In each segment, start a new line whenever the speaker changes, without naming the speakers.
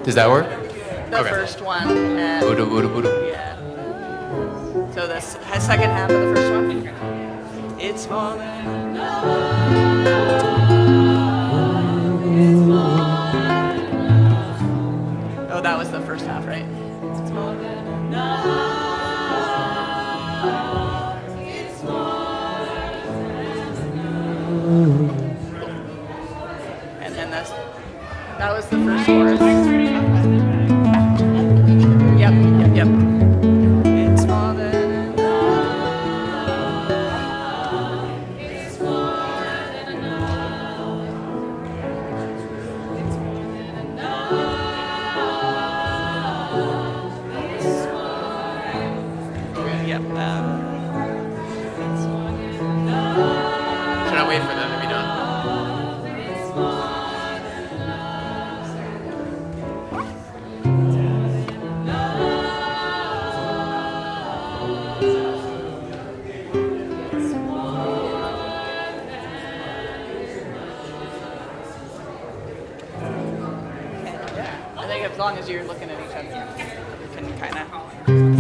Does that work?
The first one. Yeah. So the second half of the first one. It's more than Oh, that was the first half, right? It's more than It's more and then that was the first chorus. Yep. It's more than enough. It's more than enough. It's more than enough. It's more than enough. Yep. It's more than enough.
Should I wait for them to be done?
It's more as long as you're looking at each other, you can kind of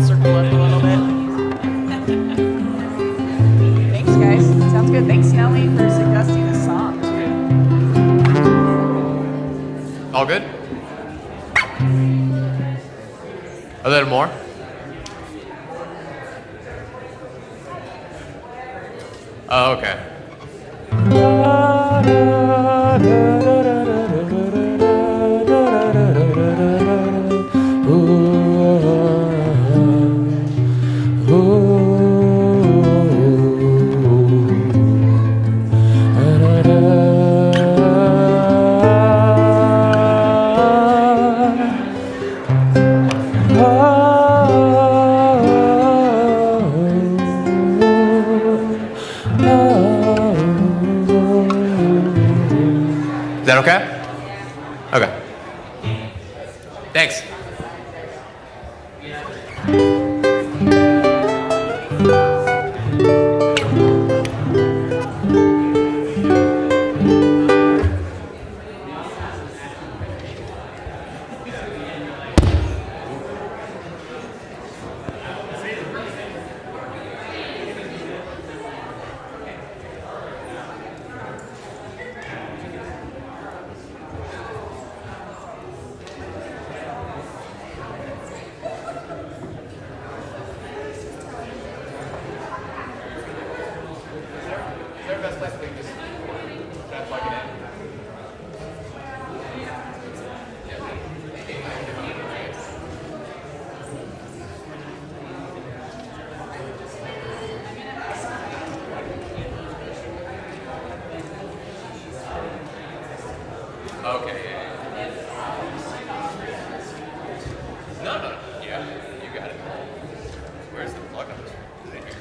circle up a little bit. Thanks, guys. Sounds good. Thanks, Nelly, for suggesting a song.
All good? A little more? Oh, okay. Is that okay? Okay. Thanks. Okay, yeah. No, yeah, you got it. Where's the plug on this? Right here.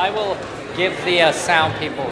I will give the sound people.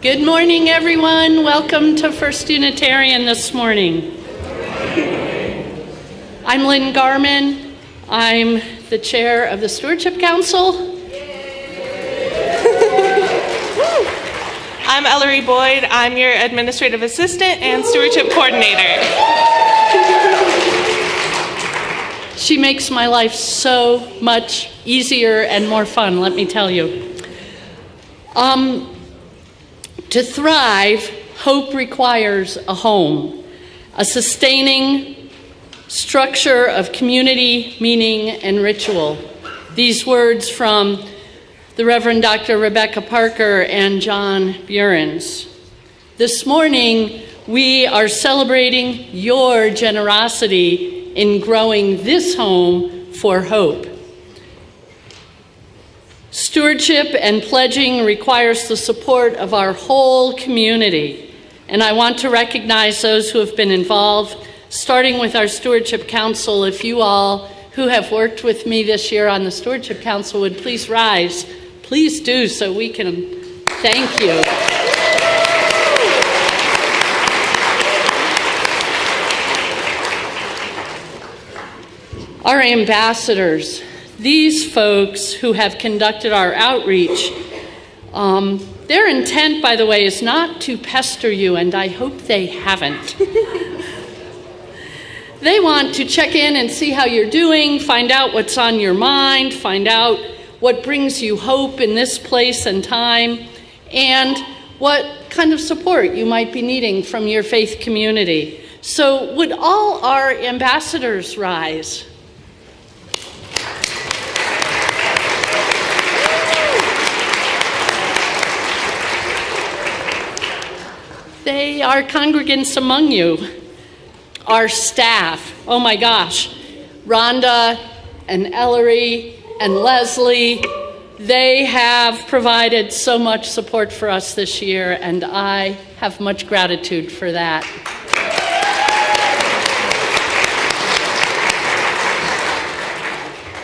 Good morning, everyone. Welcome to First Unitarian this morning. I'm Lynn Garman. I'm the chair of the Stewardship Council.
I'm Ellery Boyd. I'm your administrative assistant and stewardship coordinator.
She makes my life so much easier and more fun, let me tell you. To thrive, hope requires a home, a sustaining structure of community, meaning, and ritual. These words from the Reverend Dr. Rebecca Parker and John Burens. This morning, we are celebrating your generosity in growing this home for hope. Stewardship and pledging requires the support of our whole community. And I want to recognize those who have been involved, starting with our Stewardship Council. If you all who have worked with me this year on the Stewardship Council would please rise, please do, so we can thank you. Our ambassadors, these folks who have conducted our outreach, their intent, by the way, is not to pester you, and I hope they haven't. They want to check in and see how you're doing, find out what's on your mind, find out what brings you hope in this place and time, and what kind of support you might be needing from your faith community. So would all our ambassadors rise? They are congregants among you. Our staff, oh my gosh, Rhonda and Ellery and Leslie, they have provided so much support for us this year, and I have much gratitude for that.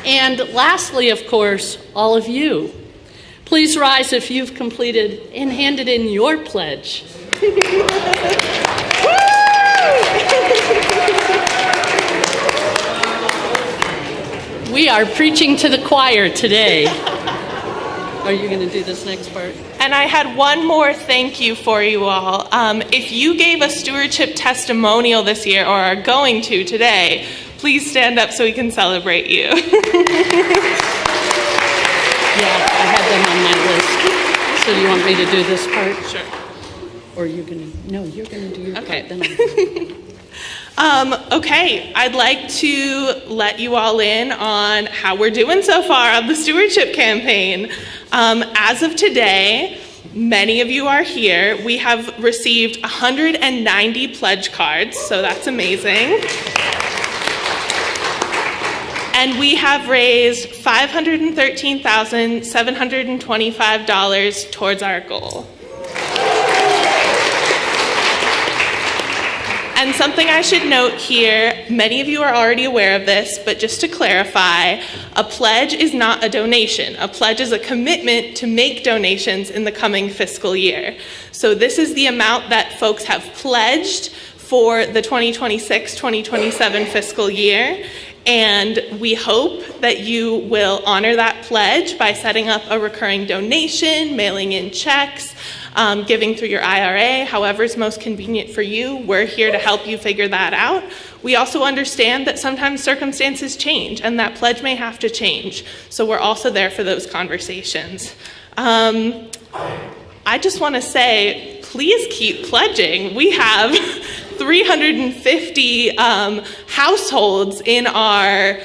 And lastly, of course, all of you. Please rise if you've completed and handed in your pledge. We are preaching to the choir today. Are you going to do this next part?
And I had one more thank you for you all. If you gave a stewardship testimonial this year, or are going to today, please stand up so we can celebrate you.
Yeah, I had them on my list. So do you want me to do this part?
Sure.
Or are you going to? No, you're going to do your
Okay.
part. Then
Okay, I'd like to let you all in on how we're doing so far on the stewardship campaign. As of today, many of you are here. We have received 190 pledge cards, so that's amazing. And we have raised $513,725 towards our goal. And something I should note here, many of you are already aware of this, but just to clarify, a pledge is not a donation. A pledge is a commitment to make donations in the coming fiscal year. So this is the amount that folks have pledged for the 2026-2027 fiscal year. And we hope that you will honor that pledge by setting up a recurring donation, mailing in checks, giving through your IRA, however is most convenient for you. We're here to help you figure that out. We also understand that sometimes circumstances change and that pledge may have to change. So we're also there for those conversations. I just want to say, please keep pledging. We have 350 households in our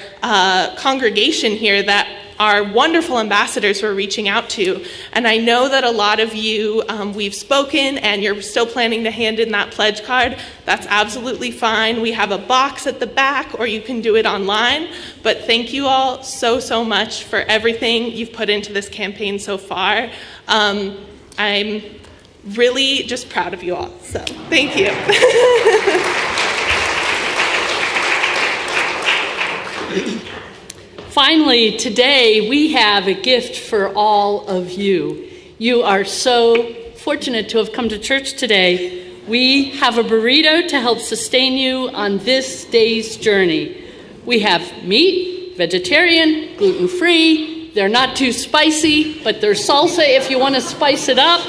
congregation here that are wonderful ambassadors we're reaching out to. And I know that a lot of you, we've spoken and you're still planning to hand in that pledge card. That's absolutely fine. We have a box at the back, or you can do it online. But thank you all so much for everything you've put into this campaign so far. I'm really just proud of you all, so thank you.
finally, today we have a gift for all of you. You are so fortunate to have come to church today. We have a burrito to help sustain you on this day's journey. We have meat, vegetarian, gluten-free. They're not too spicy, but they're salsa if you want to spice it up.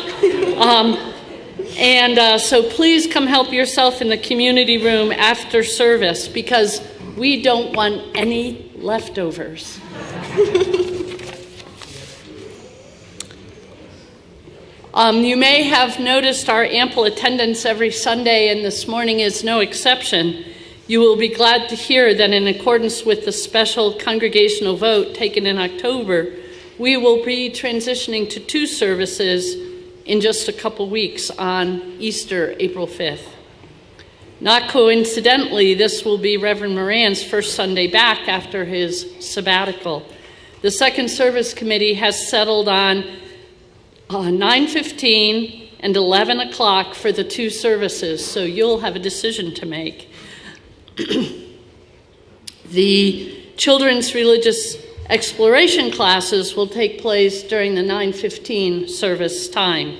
So please come help yourself in the community room after service, because we don't want any leftovers. You may have noticed our ample attendance every Sunday, and this morning is no exception. You will be glad to hear that in accordance with the special congregational vote taken in October, we will be transitioning to 2 services in just a couple weeks on Easter, April 5th. Not coincidentally, this will be Reverend Moran's first Sunday back after his sabbatical. The second service committee has settled on 9:15 and 11 o'clock for the two services, so you'll have a decision to make. The children's religious exploration classes will take place during the 9:15 service time.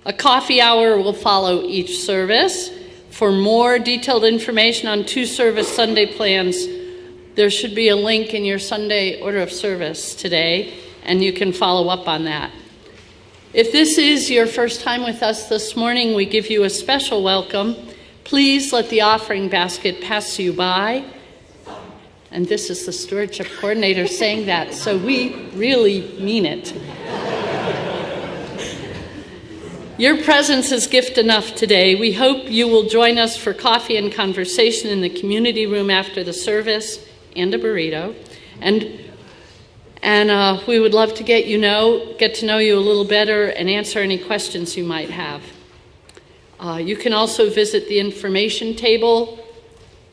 A coffee hour will follow each service. For more detailed information on two service Sunday plans, there should be a link in your Sunday order of service today, and you can follow up on that. If this is your first time with us this morning, we give you a special welcome. Please let the offering basket pass you by. And this is the stewardship coordinator saying that, so we really mean it. Your presence is gift enough today. We hope you will join us for coffee and conversation in the community room after the service and a burrito. And we would love to get to know you a little better and answer any questions you might have. You can also visit the information table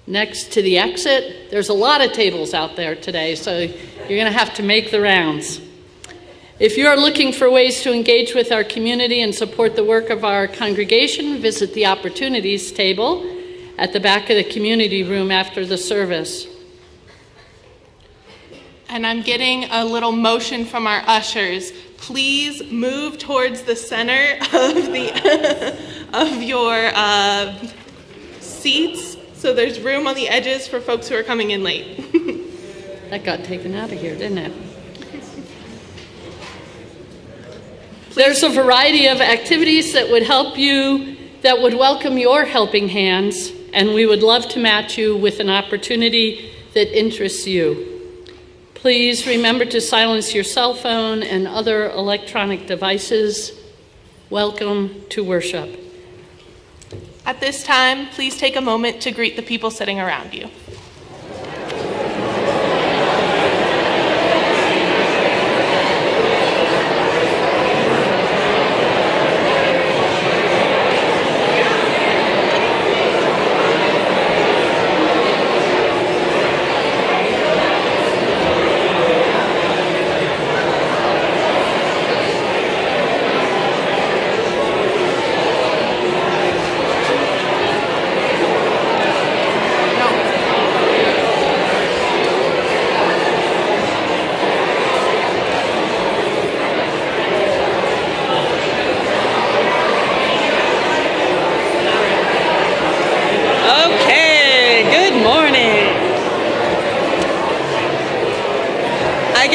next to the exit. There's a lot of tables out there today, so you're going to have to make the rounds. If you are looking for ways to engage with our community and support the work of our congregation, visit the opportunities table at the back of the community room after the service.
And I'm getting a little motion from our ushers. Please move towards the center of your seats, so there's room on the edges for folks who are coming in late.
That got taken out of here, didn't it? There's a variety of activities that would welcome your helping hands, and we would love to match you with an opportunity that interests you. Please remember to silence your cell phone and other electronic devices. Welcome to worship.
At this time, please take a moment to greet the people sitting around you.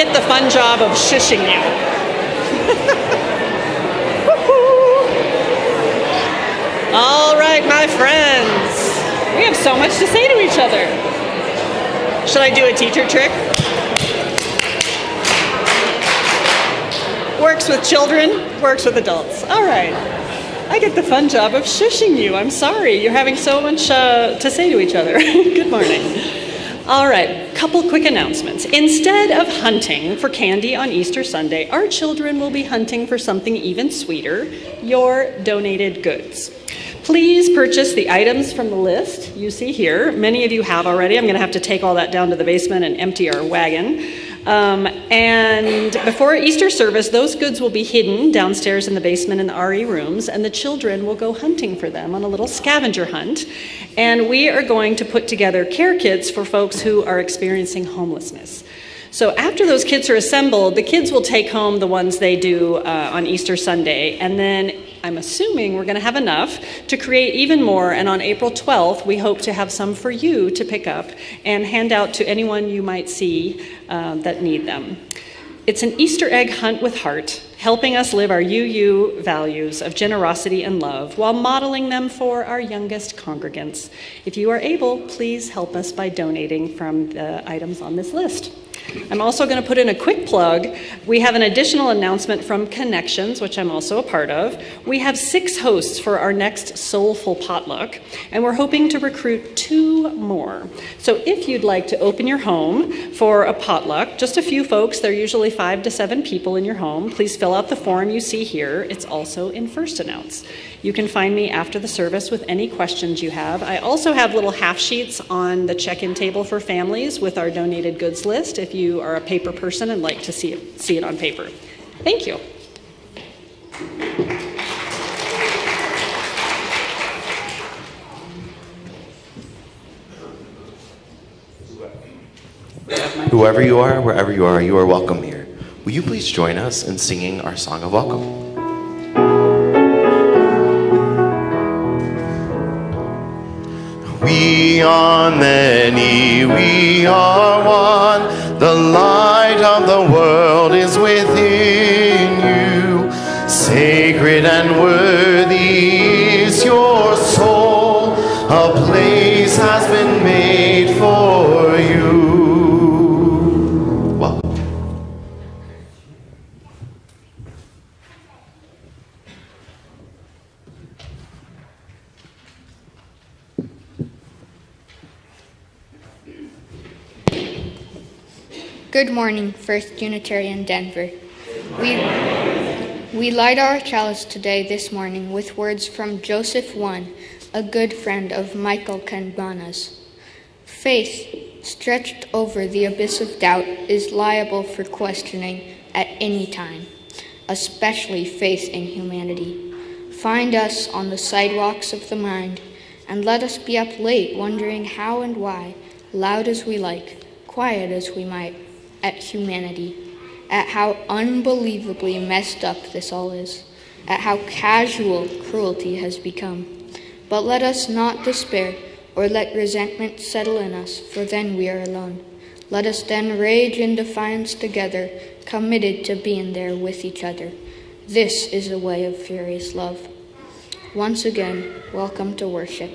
The fun job of shushing you. All right, my friends. We have so much to say to each other. Should I do a teacher trick? Works with children, works with adults. All right. I get the fun job of shushing you. I'm sorry. You're having so much to say to each other. Good morning. All right, couple quick announcements. Instead of hunting for candy on Easter Sunday, our children will be hunting for something even sweeter, your donated goods. Please purchase the items from the list you see here. Many of you have already. I'm going to have to take all that down to the basement and empty our wagon. And before Easter service, those goods will be hidden downstairs in the basement in the RE rooms, and the children will go hunting for them on a little scavenger hunt. And we are going to put together care kits for folks who are experiencing homelessness. So after those kits are assembled, the kids will take home the ones they do on Easter Sunday, and then I'm assuming we're going to have enough to create even more, and on April 12th, we hope to have some for you to pick up and hand out to anyone you might see that need them. It's an Easter egg hunt with heart, helping us live our UU values of generosity and love while modeling them for our youngest congregants. If you are able, please help us by donating from the items on this list. I'm also going to put in a quick plug. We have an additional announcement from Connections, which I'm also a part of. We have 6 hosts for our next Soulful Potluck, and we're hoping to recruit 2 more. So if you'd like to open your home for a potluck, just a few folks, there are usually 5 to 7 people in your home, please fill out the form you see here. It's also in First Announce. You can find me after the service with any questions you have. I also have little half sheets on the check-in table for families with our donated goods list if you are a paper person and like to see it on paper. Thank you.
Whoever you are, wherever you are welcome here. Will you please join us in singing our song of welcome? We are many, we are one. The light of the world is within you. Sacred and worthy is your soul. A place has been made for you. Welcome.
Good morning, First Unitarian Denver. We light our chalice today, this morning, with words from Joseph I, a good friend of Michael Kengmana's. Faith, stretched over the abyss of doubt, is liable for questioning at any time, especially faith in humanity. Find us on the sidewalks of the mind, and let us be up late wondering how and why, loud as we like, quiet as we might, at humanity, at how unbelievably messed up this all is, at how casual cruelty has become. But let us not despair or let resentment settle in us, for then we are alone. Let us then rage in defiance together, committed to being there with each other. This is the way of furious love. Once again, welcome to worship.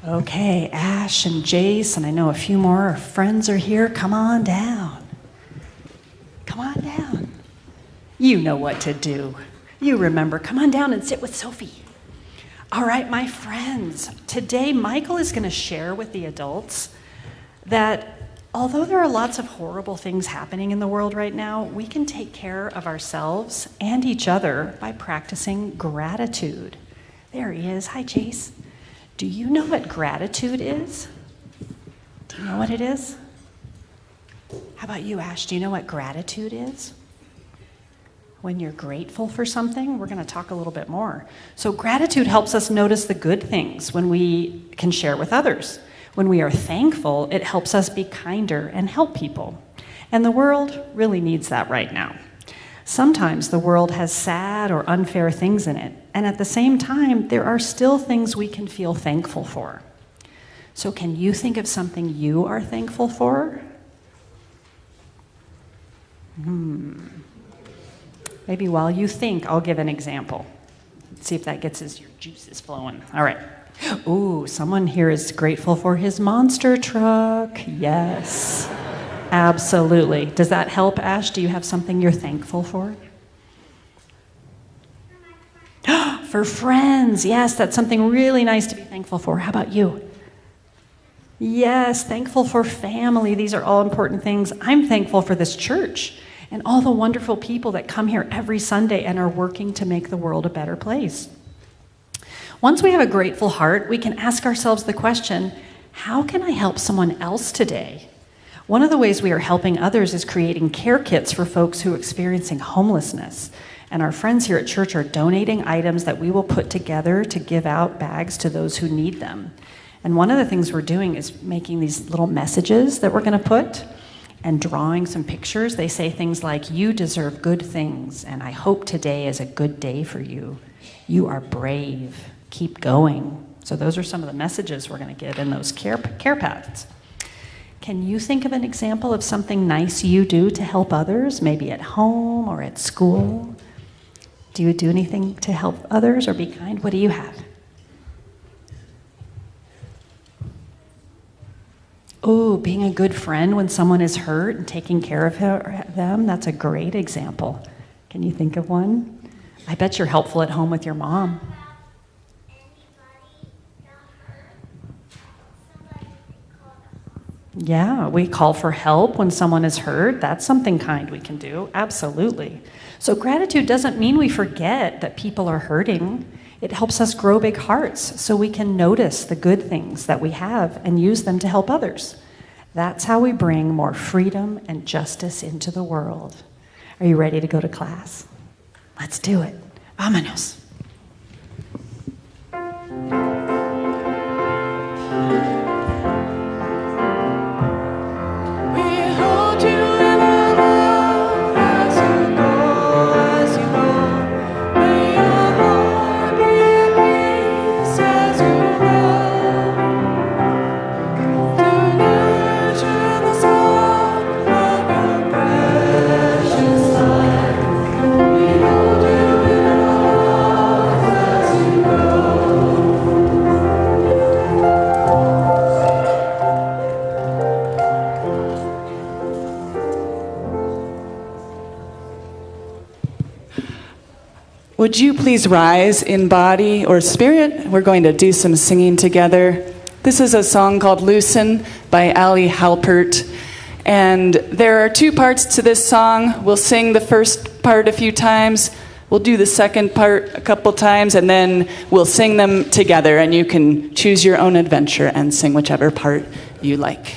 Okay, Ash and Jace, and I know a few more friends are here. Come on down. Come on down. You know what to do. You remember. Come on down and sit with Sophie. All right, my friends. Today, Michael is going to share with the adults that although there are lots of horrible things happening in the world right now, we can take care of ourselves and each other by practicing gratitude. There he is. Hi, Jace. Do you know what gratitude is? Do you know what it is? How about you, Ash? Do you know what gratitude is? When you're grateful for something, we're going to talk a little bit more. So gratitude helps us notice the good things when we can share with others. When we are thankful, it helps us be kinder and help people. And the world really needs that right now. Sometimes the world has sad or unfair things in it, and at the same time, there are still things we can feel thankful for. So can you think of something you are thankful for? Maybe while you think, I'll give an example. Let's see if that gets your juices flowing. All right. Ooh, someone here is grateful for his monster truck. Yes. Absolutely. Does that help, Ash? Do you have something you're thankful for? For friends. Yes, that's something really nice to be thankful for. How about you? Yes, thankful for family. These are all important things. I'm thankful for this church and all the wonderful people that come here every Sunday and are working to make the world a better place. Once we have a grateful heart, we can ask ourselves the question, how can I help someone else today? One of the ways we are helping others is creating care kits for folks who are experiencing homelessness. And our friends here at church are donating items that we will put together to give out bags to those who need them. And one of the things we're doing is making these little messages that we're going to put and drawing some pictures. They say things like, you deserve good things, and I hope today is a good day for you. You are brave. Keep going. So those are some of the messages we're going to give in those care pads. Can you think of an example of something nice you do to help others, maybe at home or at school? Do you do anything to help others or be kind? What do you have? Oh, being a good friend when someone is hurt and taking care of them, that's a great example. Can you think of one? I bet you're helpful at home with your mom. Yeah, we call for help when someone is hurt. That's something kind we can do. Absolutely. So gratitude doesn't mean we forget that people are hurting. It helps us grow big hearts so we can notice the good things that we have and use them to help others. That's how we bring more freedom and justice into the world. Are you ready to go to class? Let's do it. Vámonos.
Would you please rise in body or spirit? We're going to do some singing together. This is a song called Loosen by Ali Halpert. And there are two parts to this song. We'll sing the first part a few times. We'll do the second part a couple times, and then we'll sing them together. And you can choose your own adventure and sing whichever part you like.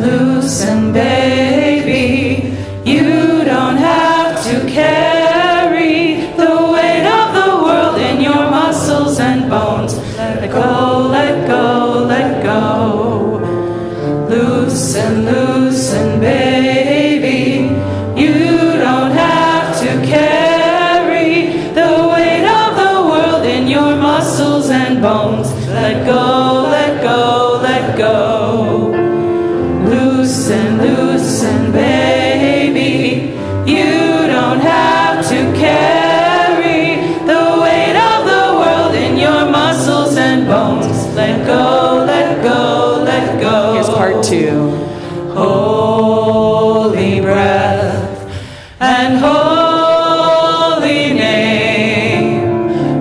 Loosen, baby, you don't have to carry the weight of the world in your muscles and bones. Let go, let go, let go. Loosen, baby, you don't have to carry the weight of the world in your muscles and bones. let go. Loosen, loosen, baby. You don't have to carry the weight of the world in your muscles and bones. Let go, let go, let go.
Here's part 2.
Holy breath and holy name.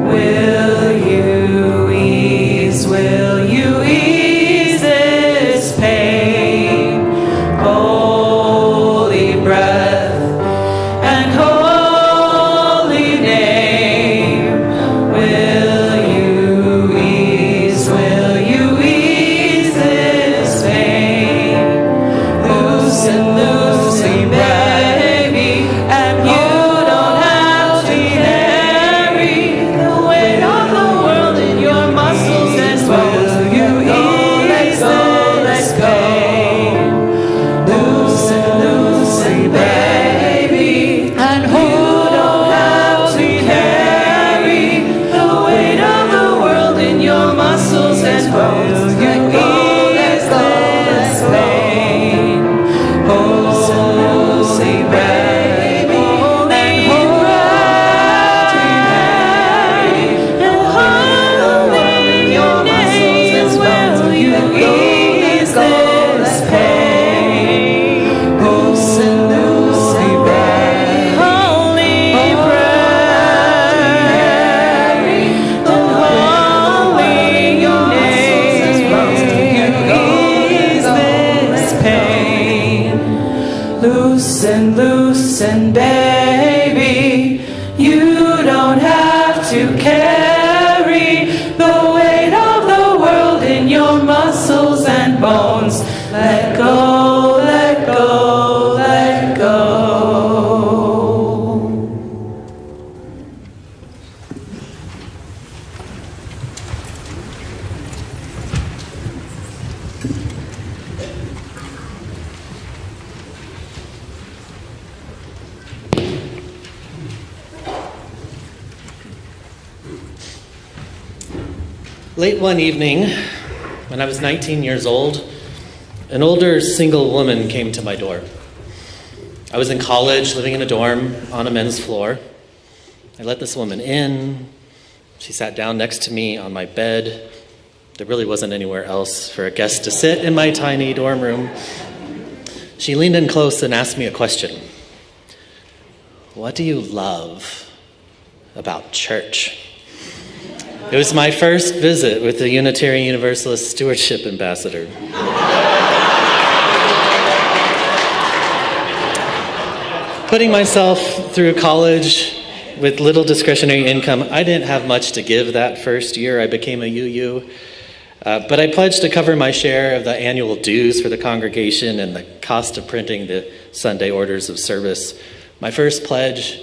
Will you ease this pain? Holy breath and holy name. Will you ease this pain? Loosen, loosen, baby, and you don't have to carry the weight of the world in your muscles and bones. You ease this pain. Loosen, loosen, baby, and you don't have to carry the weight of the world in your muscles and bones. You ease this pain. Holy baby, and holy your name. Will you ease this pain? Holy baby, holy and holy your name. You ease this pain. Loosen, loosen, baby. You don't have to carry the weight of the world in your muscles and bones. Let go, let go, let go.
Late one evening, when I was 19 years old, an older single woman came to my door. I was in college, living in a dorm on a men's floor. I let this woman in. She sat down next to me on my bed. There really wasn't anywhere else for a guest to sit in my tiny dorm room. She leaned in close and asked me a question. What do you love about church? It was my first visit with the Unitarian Universalist Stewardship Ambassador. Putting myself through college with little discretionary income, I didn't have much to give that first year. I became a UU. But I pledged to cover my share of the annual dues for the congregation and the cost of printing the Sunday orders of service. My first pledge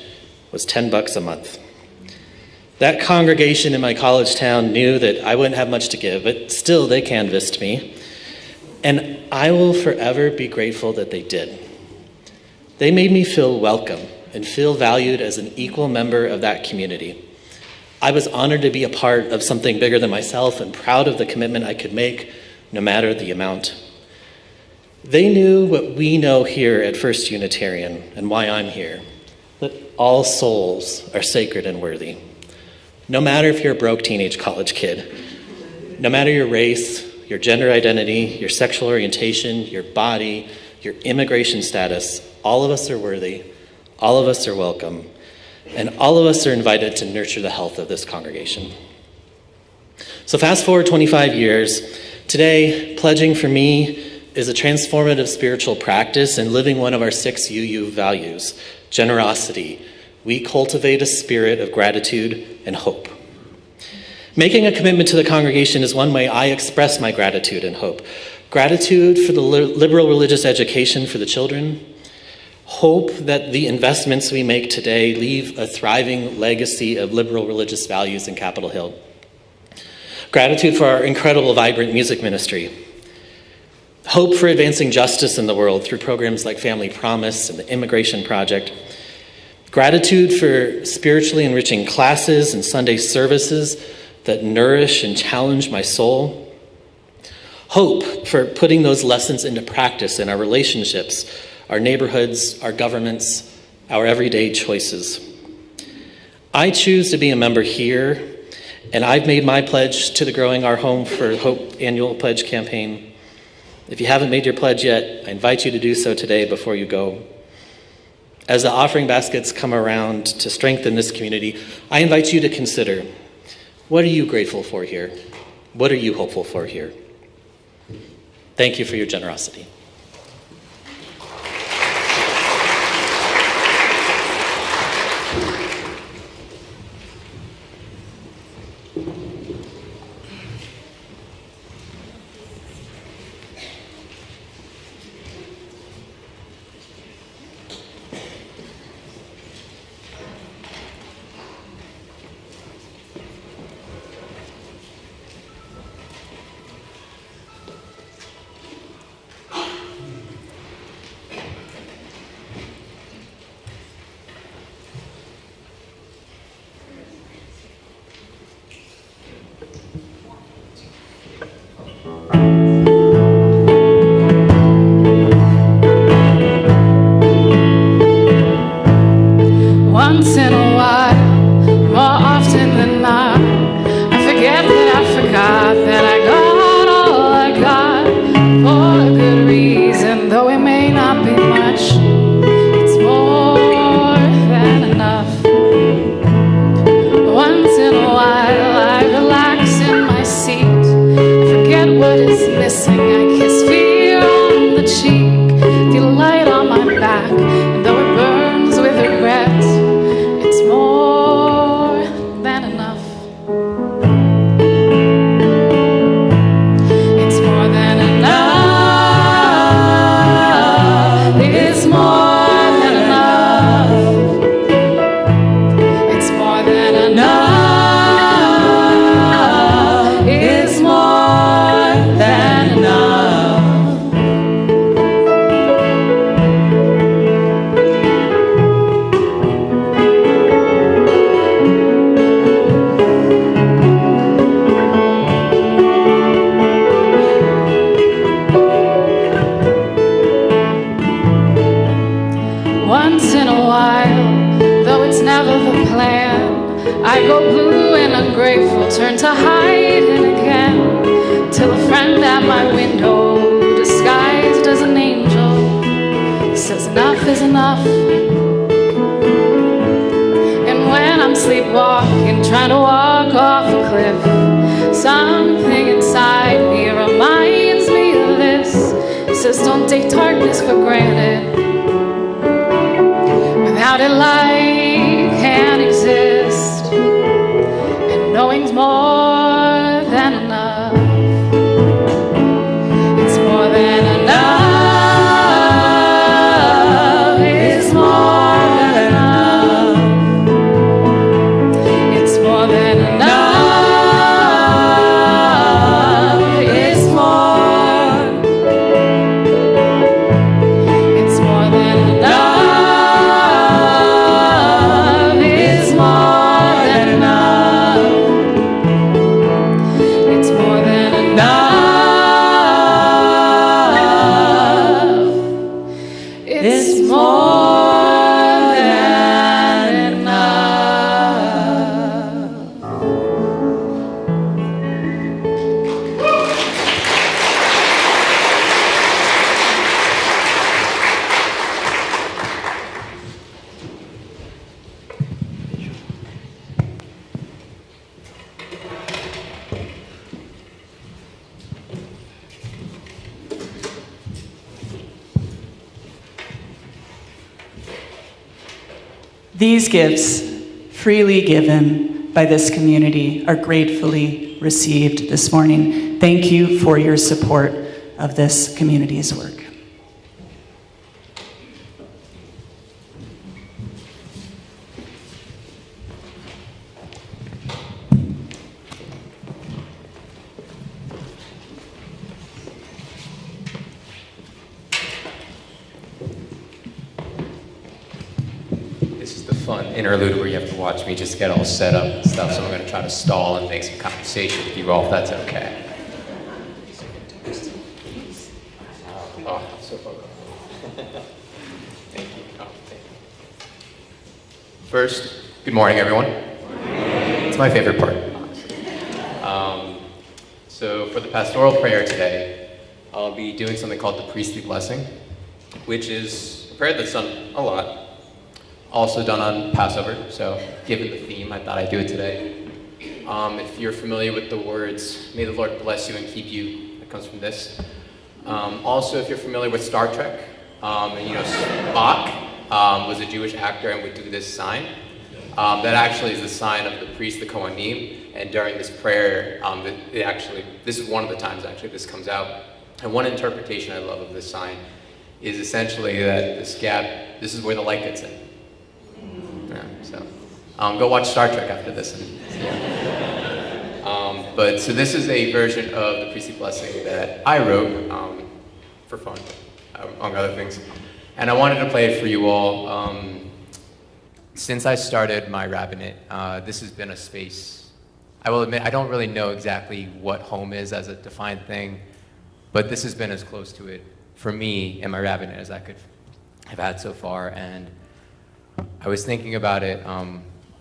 was $10 a month. That congregation in my college town knew that I wouldn't have much to give, but still they canvassed me. And I will forever be grateful that they did. They made me feel welcome and feel valued as an equal member of that community. I was honored to be a part of something bigger than myself and proud of the commitment I could make, no matter the amount. They knew what we know here at First Unitarian and why I'm here, that all souls are sacred and worthy. No matter if you're a broke teenage college kid, no matter your race, your gender identity, your sexual orientation, your body, your immigration status, all of us are worthy, all of us are welcome, and all of us are invited to nurture the health of this congregation. So fast forward 25 years, today, pledging for me is a transformative spiritual practice and living one of our 6 UU values, generosity. We cultivate a spirit of gratitude and hope. Making a commitment to the congregation is one way I express my gratitude and hope. Gratitude for the liberal religious education for the children. Hope that the investments we make today leave a thriving legacy of liberal religious values in Capitol Hill. Gratitude for our incredible, vibrant music ministry. Hope for advancing justice in the world through programs like Family Promise and the Immigration Project. Gratitude for spiritually enriching classes and Sunday services that nourish and challenge my soul. Hope for putting those lessons into practice in our relationships, our neighborhoods, our governments, our everyday choices. I choose to be a member here, and I've made my pledge to the Growing Our Home for Hope annual pledge campaign. If you haven't made your pledge yet, I invite you to do so today before you go. As the offering baskets come around to strengthen this community, I invite you to consider, what are you grateful for here? What are you hopeful for here? Thank you for your generosity.
Once in a while, more often than not, I forget that I forgot that I got all I got for a good reason, though it may not be much. It's more than enough. Once in a while, I relax in my seat. I forget what is missing. I kiss fear on the cheek, feel light on my back, and though it burns with regret, it's more than enough. It's more than enough. It's more than enough. It's more than enough. It's more than enough. Once in a while, though it's never the plan, I go blue and ungrateful, turn to hiding again, till a friend at my window, disguised as an angel, says enough is enough. And when I'm sleepwalking, trying to walk off a cliff, something inside me reminds me of this. It says don't take darkness for granted. Without it, light can't exist, and knowing's more than enough. It's more than enough. It's more than enough. It's more than enough. It's more. It's more than enough.
These gifts, freely given by this community, are gratefully received this morning. Thank you for your support of this community's work.
Interlude where you have to watch me just get all set up and stuff, so I'm going to try to stall and make some conversation with you all, if that's okay. Oh, so far. Thank you. Oh, thank you. First, good morning, everyone. It's my favorite part. So for the pastoral prayer today, I'll be doing something called the priestly blessing, which is a prayer that's done a lot. Also done on Passover, so given the theme, I thought I'd do it today. If you're familiar with the words, may the Lord bless you and keep you, that comes from this. Also, if you're familiar with Star Trek, and you know Spock was a Jewish actor and would do this sign. That actually is the sign of the priest, the Kohanim, and during this prayer, this is one of the times actually this comes out. And one interpretation I love of this sign is essentially that this is where the light gets in. Yeah, so go watch Star Trek after this. So this is a version of the priestly blessing that I wrote for fun, among other things. And I wanted to play it for you all. Since I started my rabbinate, this has been a space. I will admit, I don't really know exactly what home is as a defined thing, but this has been as close to it for me and my rabbinate as I could have had so far. And I was thinking about it.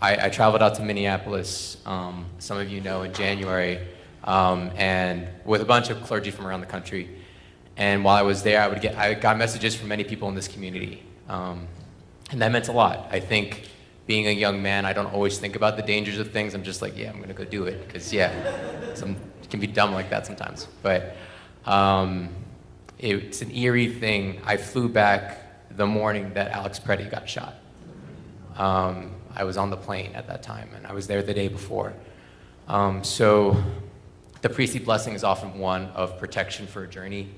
I traveled out to Minneapolis, some of you know, in January, and with a bunch of clergy from around the country. And while I was there, I got messages from many people in this community. And that meant a lot. I think being a young man, I don't always think about the dangers of things. I'm just like, yeah, I'm going to go do it. Because, yeah, it can be dumb like that sometimes. But it's an eerie thing. I flew back the morning that Alex Preddy got shot. I was on the plane at that time, and I was there the day before. So the priestly blessing is often one of protection for a journey.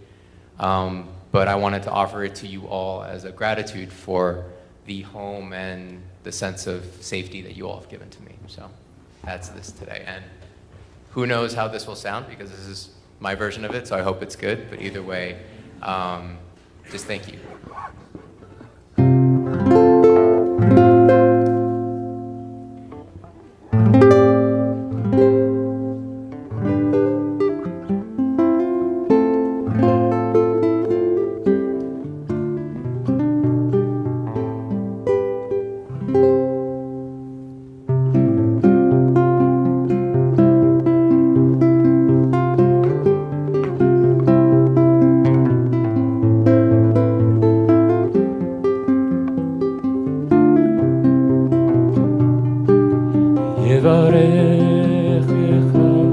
But I wanted to offer it to you all as a gratitude for the home and the sense of safety that you all have given to me. So that's this today. And who knows how this will sound, because this is my version of it, so I hope it's good. But either way, just thank you. Thank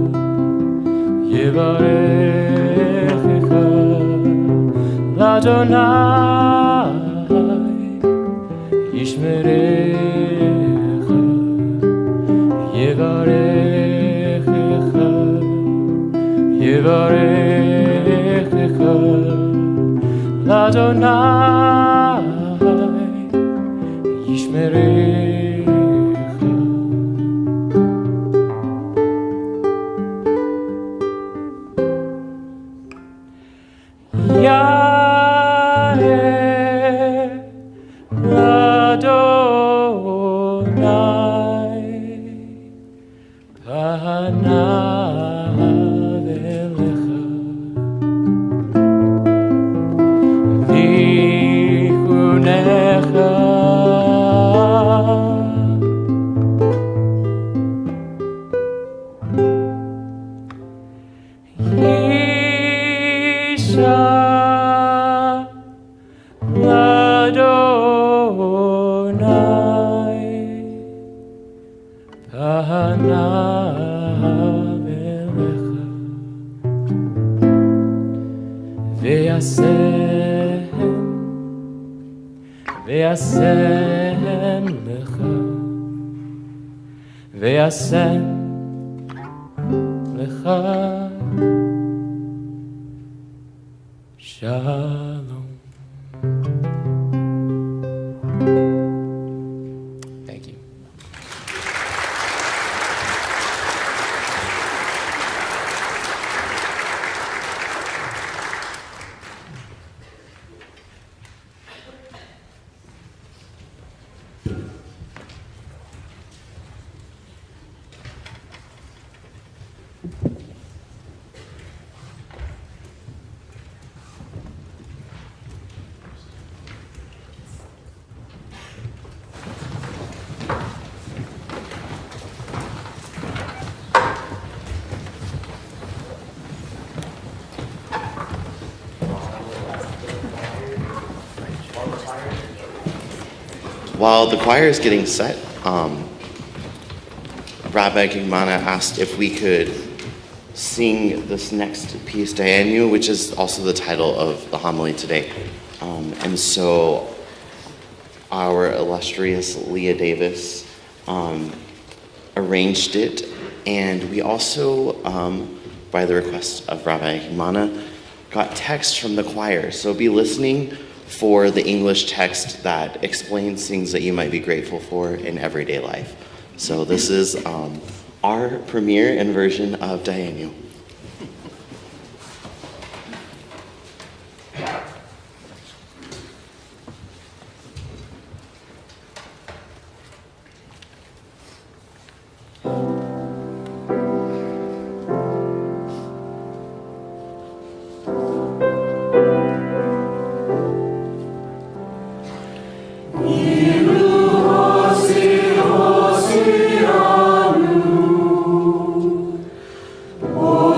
you.
while the choir is getting set, Rabbi Kengmana asked if we could sing this next piece, Dayenu, which is also the title of the homily today. And so our illustrious Leah Davis arranged it, and we also, by the request of Rabbi Kengmana, got text from the choir. So be listening for the English text that explains things that you might be grateful for in everyday life. So this is our premiere and version of Dayenu.
Oh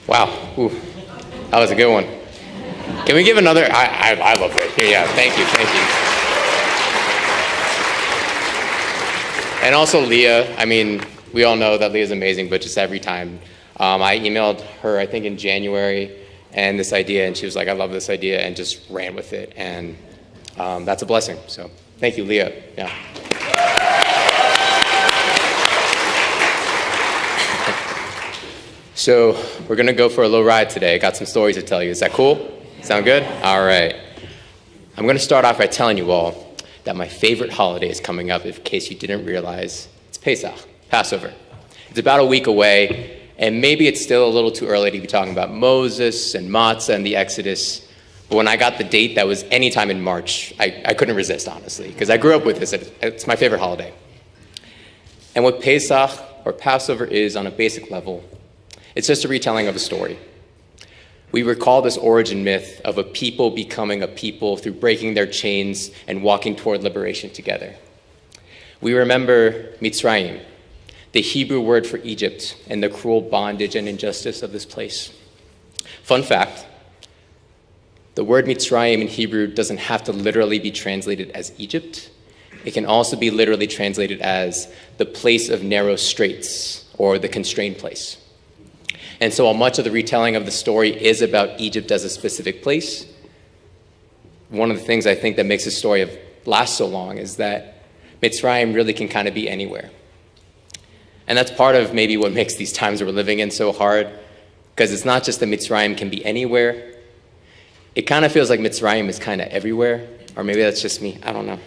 Wow, ooh, that was a good one. Can we give another? I love it. Yeah, thank you. And also Leah, I mean, we all know that Leah's amazing, but just every time. I emailed her, I think in January, and this idea, and she was like, I love this idea, and just ran with it. And that's a blessing. So thank you, Leah. Yeah. So we're going to go for a little ride today. I got some stories to tell you. Is that cool? Sound good? All right. I'm going to start off by telling you all that my favorite holiday is coming up, in case you didn't realize. It's Pesach, Passover. It's about a week away, and maybe it's still a little too early to be talking about Moses and matzah and the Exodus. But when I got the date that was anytime in March, I couldn't resist, honestly, because I grew up with this. It's my favorite holiday. And what Pesach, or Passover, is on a basic level, it's just a retelling of a story. We recall this origin myth of a people becoming a people through breaking their chains and walking toward liberation together. We remember Mitzrayim, the Hebrew word for Egypt, and the cruel bondage and injustice of this place. Fun fact, the word Mitzrayim in Hebrew doesn't have to literally be translated as Egypt. It can also be literally translated as the place of narrow straits, or the constrained place. And so while much of the retelling of the story is about Egypt as a specific place, one of the things I think that makes the story last so long is that Mitzrayim really can kind of be anywhere. And that's part of maybe what makes these times we're living in so hard, because it's not just that Mitzrayim can be anywhere. It kind of feels like Mitzrayim is kind of everywhere, or maybe that's just me, I don't know.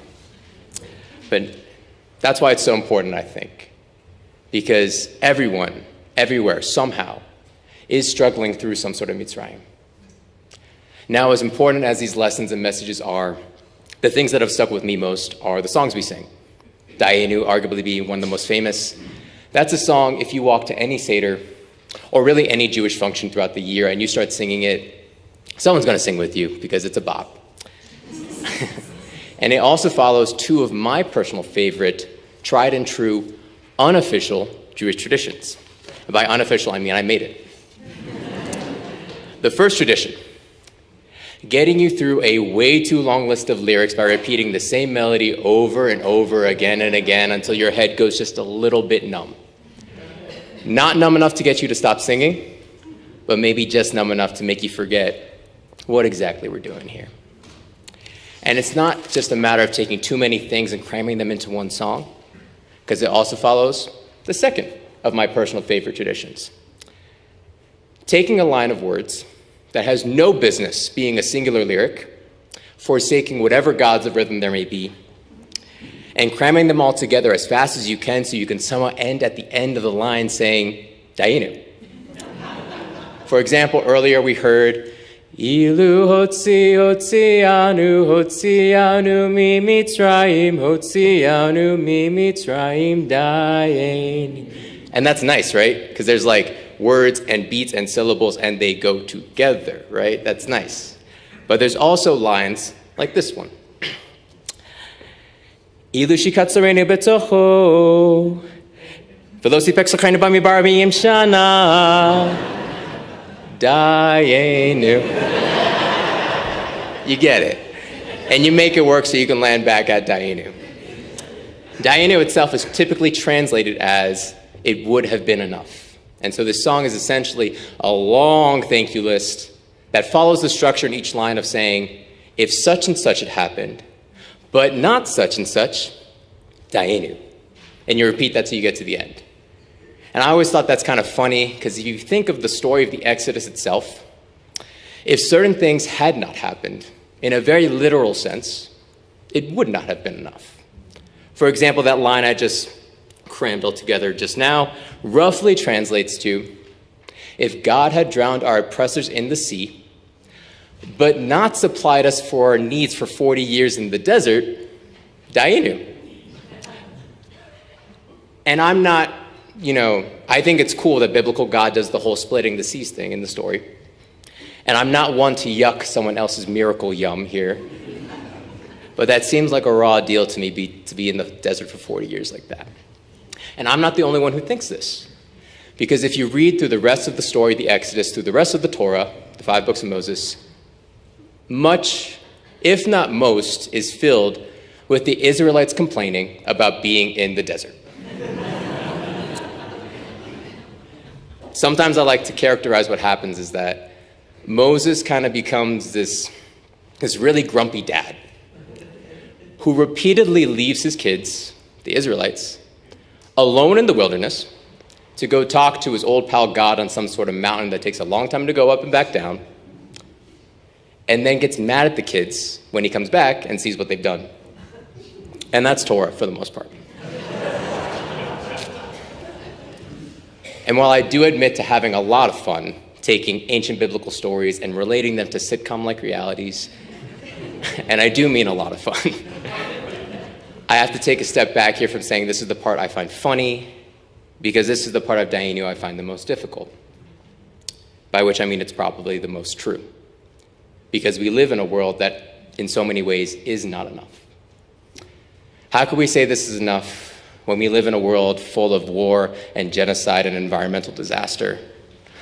But that's why it's so important, I think, because everyone, everywhere, somehow, is struggling through some sort of Mitzrayim. Now, as important as these lessons and messages are, the things that have stuck with me most are the songs we sing. Dayenu, arguably being one of the most famous. That's a song, if you walk to any Seder, or really any Jewish function throughout the year, and you start singing it, someone's going to sing with you, because it's a bop. And it also follows two of my personal favorite, tried and true, unofficial Jewish traditions. And by unofficial, I mean I made it. The first tradition, getting you through a way too long list of lyrics by repeating the same melody over and over again and again until your head goes just a little bit numb. Not numb enough to get you to stop singing, but maybe just numb enough to make you forget what exactly we're doing here. And it's not just a matter of taking too many things and cramming them into one song, because it also follows the second of my personal favorite traditions. Taking a line of words that has no business being a singular lyric, forsaking whatever gods of rhythm there may be, and cramming them all together as fast as you can so you can somehow end at the end of the line saying, Dayenu. For example, earlier we heard, Ilu hotzianu mi Mitzrayim, hotzianu mi Mitzrayim Dayenu. And that's nice, right? Because there's like words and beats and syllables and they go together, right? That's nice. But there's also lines like this one. Ilu shikatzarenu betocho, v'lo sipek l'chaynu b'midbar miyim shana, Dayenu. You get it. And you make it work so you can land back at Dayenu. Dayenu itself is typically translated as, it would have been enough. And so this song is essentially a long thank you list that follows the structure in each line of saying, if such and such had happened, but not such and such, Dayenu. And you repeat that till you get to the end. And I always thought that's kind of funny, because if you think of the story of the Exodus itself, if certain things had not happened, in a very literal sense, it would not have been enough. For example, that line I just crammed all together just now roughly translates to, if God had drowned our oppressors in the sea, but not supplied us for our needs for 40 years in the desert, Dayenu. And I'm not, I think it's cool that biblical God does the whole splitting the seas thing in the story. And I'm not one to yuck someone else's miracle yum here. But that seems like a raw deal to me, to be in the desert for 40 years like that. And I'm not the only one who thinks this. Because if you read through the rest of the story of the Exodus, through the rest of the Torah, the 5 books of Moses, much, if not most, is filled with the Israelites complaining about being in the desert. Sometimes I like to characterize what happens is that Moses kind of becomes this really grumpy dad who repeatedly leaves his kids, the Israelites, alone in the wilderness to go talk to his old pal God on some sort of mountain that takes a long time to go up and back down, and then gets mad at the kids when he comes back and sees what they've done. And that's Torah for the most part. And while I do admit to having a lot of fun taking ancient biblical stories and relating them to sitcom-like realities, and I do mean a lot of fun, I have to take a step back here from saying this is the part I find funny, because this is the part of Dayenu I find the most difficult, by which I mean it's probably the most true, because we live in a world that in so many ways is not enough. How could we say this is enough when we live in a world full of war and genocide and environmental disaster,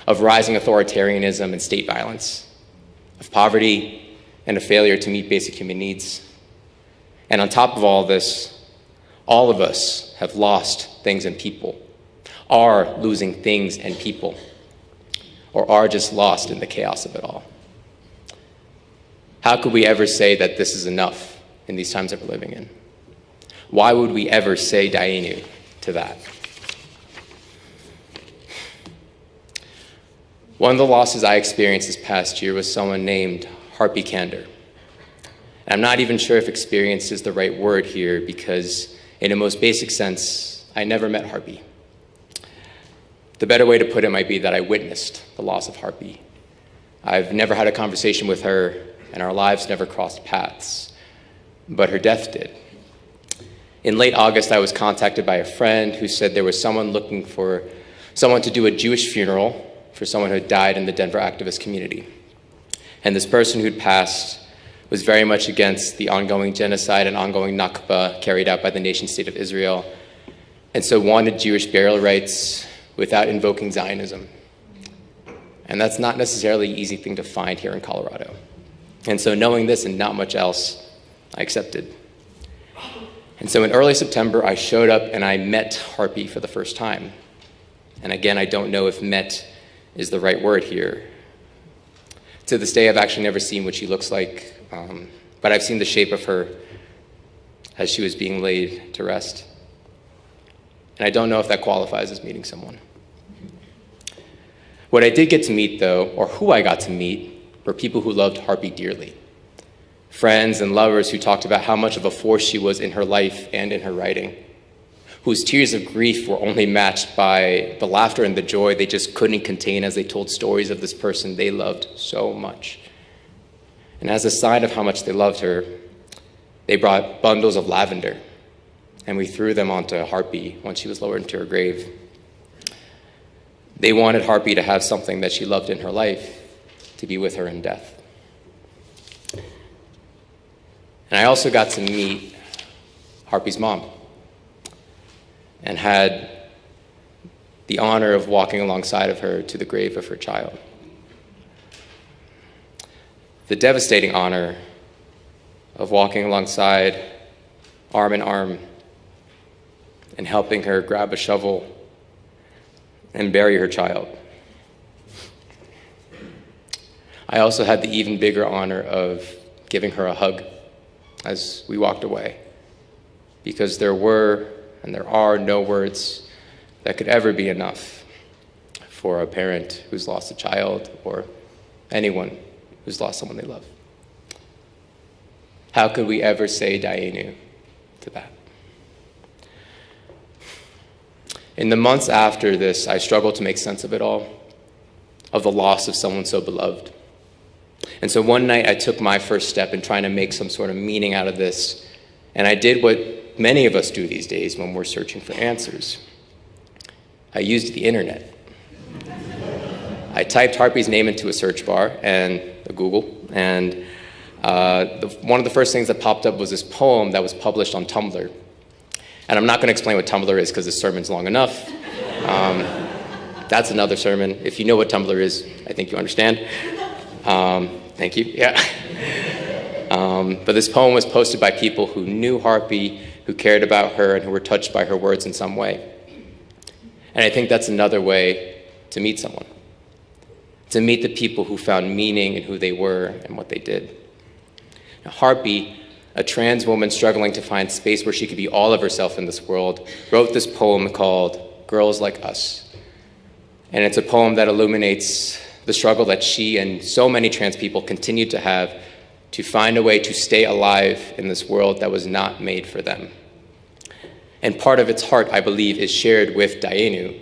of rising authoritarianism and state violence, of poverty and a failure to meet basic human needs? And on top of all this, all of us have lost things and people, are losing things and people, or are just lost in the chaos of it all. How could we ever say that this is enough in these times that we're living in? Why would we ever say Dayenu to that? One of the losses I experienced this past year was someone named Harpy Kander. And I'm not even sure if experience is the right word here, because in a most basic sense, I never met Harpy. The better way to put it might be that I witnessed the loss of Harpy. I've never had a conversation with her, and our lives never crossed paths, but her death did. In late August, I was contacted by a friend who said there was someone looking for someone to do a Jewish funeral for someone who had died in the Denver activist community. And this person who'd passed was very much against the ongoing genocide and ongoing Nakba carried out by the nation-state of Israel, and so wanted Jewish burial rights without invoking Zionism. And that's not necessarily an easy thing to find here in Colorado. And so knowing this and not much else, I accepted. And so in early September, I showed up and I met Harpy for the first time. And again, I don't know if met is the right word here. To this day, I've actually never seen what she looks like, but I've seen the shape of her as she was being laid to rest. And I don't know if that qualifies as meeting someone. What I did get to meet, though, or who I got to meet, were people who loved Harpy dearly. Friends and lovers who talked about how much of a force she was in her life and in her writing, whose tears of grief were only matched by the laughter and the joy they just couldn't contain as they told stories of this person they loved so much. And as a sign of how much they loved her, they brought bundles of lavender, and we threw them onto Harpy once she was lowered into her grave. They wanted Harpy to have something that she loved in her life to be with her in death. And I also got to meet Harpy's mom and had the honor of walking alongside of her to the grave of her child. The devastating honor of walking alongside, arm in arm, and helping her grab a shovel and bury her child. I also had the even bigger honor of giving her a hug as we walked away, because there were and there are no words that could ever be enough for a parent who's lost a child or anyone who's lost someone they love. How could we ever say Dayenu to that? In the months after this, I struggled to make sense of it all, of the loss of someone so beloved. And so one night I took my first step in trying to make some sort of meaning out of this, and I did what many of us do these days when we're searching for answers. I used the internet. I typed Harpy's name into a search bar and a Google, and one of the first things that popped up was this poem that was published on Tumblr. And I'm not going to explain what Tumblr is because this sermon's long enough. That's another sermon. If you know what Tumblr is, I think you understand. Thank you, yeah. But this poem was posted by people who knew Harpy, who cared about her, and who were touched by her words in some way. And I think that's another way to meet someone. To meet the people who found meaning in who they were and what they did. Now, Harpy, a trans woman struggling to find space where she could be all of herself in this world, wrote this poem called Girls Like Us. And it's a poem that illuminates the struggle that she and so many trans people continue to have to find a way to stay alive in this world that was not made for them. And part of its heart, I believe, is shared with Dayenu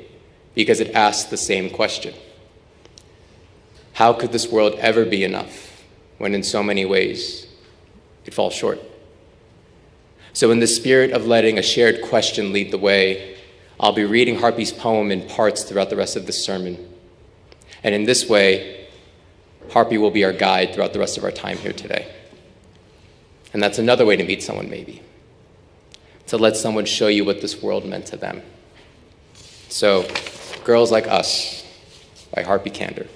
because it asks the same question. How could this world ever be enough when in so many ways it falls short? So in the spirit of letting a shared question lead the way, I'll be reading Harpy's poem in parts throughout the rest of this sermon. And in this way, Harpy will be our guide throughout the rest of our time here today. And that's another way to meet someone, maybe. To let someone show you what this world meant to them. So, Girls Like Us by Harpy Kander.